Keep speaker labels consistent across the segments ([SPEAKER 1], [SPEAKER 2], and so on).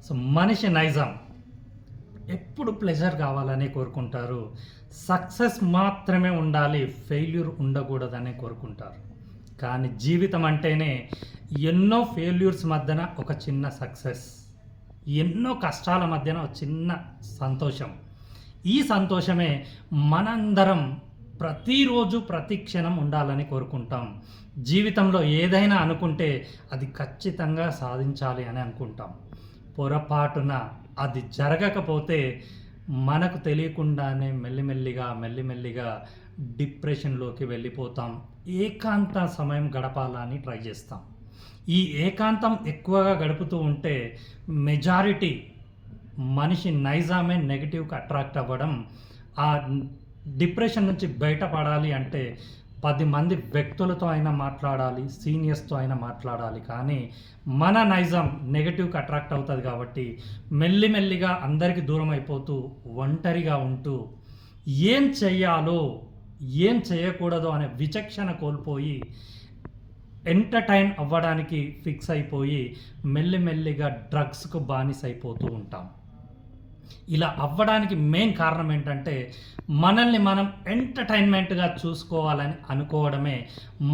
[SPEAKER 1] So మనిషి నైజం ఎప్పుడు pleasure కావాలని కోరుకుంటారు. సక్సెస్ మాత్రమే ఉండాలి, ఫెయిల్యూర్ ఉండకూడదని కోరుకుంటారు. కానీ జీవితం అంటేనే ఎన్నో ఫెయిల్యూర్స్ మధ్యన ఒక చిన్న సక్సెస్, ఎన్నో కష్టాల మధ్యన ఒక చిన్న సంతోషం. ఈ సంతోషమే మనందరం ప్రతిరోజు ప్రతి క్షణం ఉండాలని కోరుకుంటాం. జీవితంలో ఏదైనా అనుకుంటే అది ఖచ్చితంగా సాధించాలి అని అనుకుంటాం. పొరపాటున అది జరగకపోతే మనకు తెలియకుండానే మెల్లిమెల్లిగా డిప్రెషన్లోకి వెళ్ళిపోతాం. ఏకాంత సమయం గడపాలని ట్రై చేస్తాం. ఈ ఏకాంతం ఎక్కువగా గడుపుతూ ఉంటే మెజారిటీ మనిషి నైజామే నెగిటివ్కి అట్రాక్ట్ అవ్వడం. ఆ డిప్రెషన్ నుంచి బయటపడాలి అంటే 10 మంది వ్యక్తులతో అయినా మాట్లాడాలి, సీనియర్స్తో అయినా మాట్లాడాలి. కానీ మన నైజం నెగటివ్కి అట్రాక్ట్ అవుతుంది కాబట్టి మెల్లిమెల్లిగా అందరికీ దూరం అయిపోతూ ఒంటరిగా ఉంటూ ఏం చెయ్యాలో ఏం చేయకూడదో అనే విచక్షణ కోల్పోయి ఎంటర్టైన్ అవ్వడానికి ఫిక్స్ అయిపోయి మెల్లిమెల్లిగా డ్రగ్స్కు బానిస అయిపోతూ ఉంటాం. ఇలా అవ్వడానికి మెయిన్ కారణం ఏంటంటే మనల్ని మనం ఎంటర్టైన్మెంట్గా చూసుకోవాలని అనుకోవడమే,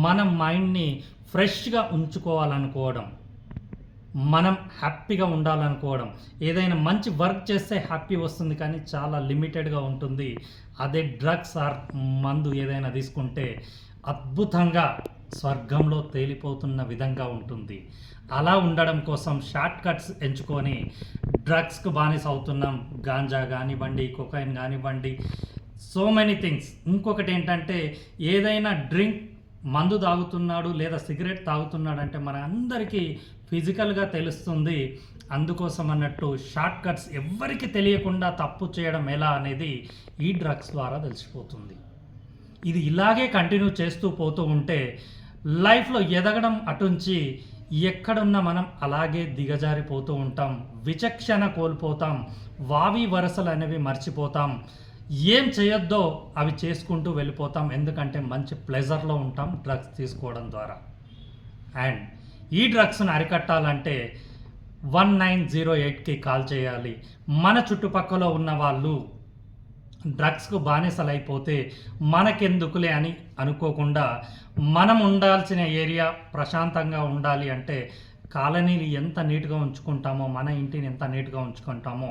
[SPEAKER 1] మన మైండ్ని ఫ్రెష్గా ఉంచుకోవాలనుకోవడం, మనం హ్యాపీగా ఉండాలనుకోవడం. ఏదైనా మంచి వర్క్ చేస్తే హ్యాపీ వస్తుంది కానీ చాలా లిమిటెడ్గా ఉంటుంది. అదే డ్రగ్స్ ఆర్ మందు ఏదైనా తీసుకుంటే అద్భుతంగా స్వర్గంలో తేలిపోతున్న విధంగా ఉంటుంది. అలా ఉండడం కోసం షార్ట్ కట్స్ ఎంచుకొని డ్రగ్స్కు బానిస అవుతున్నాం. గాంజా కానివ్వండి, కొకైన్ కానివ్వండి, సో మెనీ థింగ్స్. ఇంకొకటి ఏంటంటే ఏదైనా డ్రింక్ మందు తాగుతున్నాడు లేదా సిగరెట్ తాగుతున్నాడు అంటే మన అందరికీ ఫిజికల్గా తెలుస్తుంది. అందుకోసం అన్నట్టు షార్ట్ కట్స్ ఎవ్వరికి తెలియకుండా తప్పు చేయడం ఎలా అనేది ఈ డ్రగ్స్ ద్వారా తెలిసిపోతుంది. ఇది ఇలాగే కంటిన్యూ చేస్తూ పోతూ ఉంటే లైఫ్లో ఎదగడం అటుంచి ఎక్కడున్నా మనం అలాగే దిగజారిపోతూ ఉంటాం. విచక్షణ కోల్పోతాం, వావి వరసలు అనేవి మర్చిపోతాం. ఏం చేయొద్దో అవి చేసుకుంటూ వెళ్ళిపోతాం. ఎందుకంటే మంచి ప్లెజర్లో ఉంటాం డ్రగ్స్ తీసుకోవడం ద్వారా. అండ్ ఈ డ్రగ్స్ను అరికట్టాలంటే 1908కి కాల్ చేయాలి. మన చుట్టుపక్కల ఉన్న వాళ్ళు డ్రగ్స్కు బానిసలైపోతే మనకెందుకులే అని అనుకోకుండా మనం ఉండాల్సిన ఏరియా ప్రశాంతంగా ఉండాలి అంటే కాలనీలు ఎంత నీట్గా ఉంచుకుంటామో, మన ఇంటిని ఎంత నీట్గా ఉంచుకుంటామో,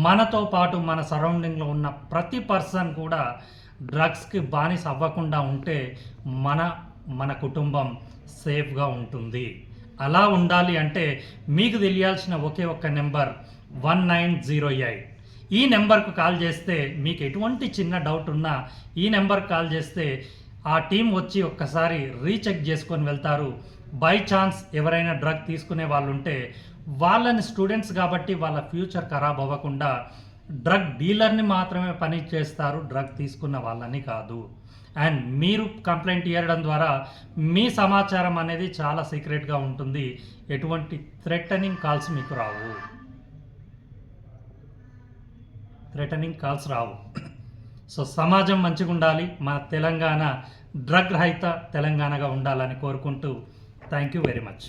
[SPEAKER 1] మనతో పాటు మన సరౌండింగ్లో ఉన్న ప్రతి పర్సన్ కూడా డ్రగ్స్కి బానిస అవ్వకుండా ఉంటే మన కుటుంబం సేఫ్గా ఉంటుంది. అలా ఉండాలి అంటే మీకు తెలియాల్సిన ఒకే ఒక్క నెంబర్ 1908. ఈ నెంబర్కు కాల్ చేస్తే మీకు ఎటువంటి చిన్న డౌట్ ఉన్నా ఈ నెంబర్కి కాల్ చేస్తే ఆ టీం వచ్చి ఒక్కసారి రీచెక్ చేసుకొని వెళ్తారు. బై ఛాన్స్ ఎవరైనా డ్రగ్ తీసుకునే వాళ్ళు ఉంటే వాళ్ళని స్టూడెంట్స్ కాబట్టి వాళ్ళ ఫ్యూచర్ ఖరాబ్ అవ్వకుండా డ్రగ్ డీలర్ని మాత్రమే పని చేస్తారు, డ్రగ్ తీసుకున్న వాళ్ళని కాదు. అండ్ మీరు కంప్లైంట్ ఇవ్వడం ద్వారా మీ సమాచారం అనేది చాలా సీక్రెట్గా ఉంటుంది. ఎటువంటి థ్రెటనింగ్ కాల్స్ మీకు రావు. సో సమాజం మంచిగా ఉండాలి, మన తెలంగాణ డ్రగ్ రహిత తెలంగాణగా ఉండాలని కోరుకుంటూ థ్యాంక్ యూ వెరీ మచ్.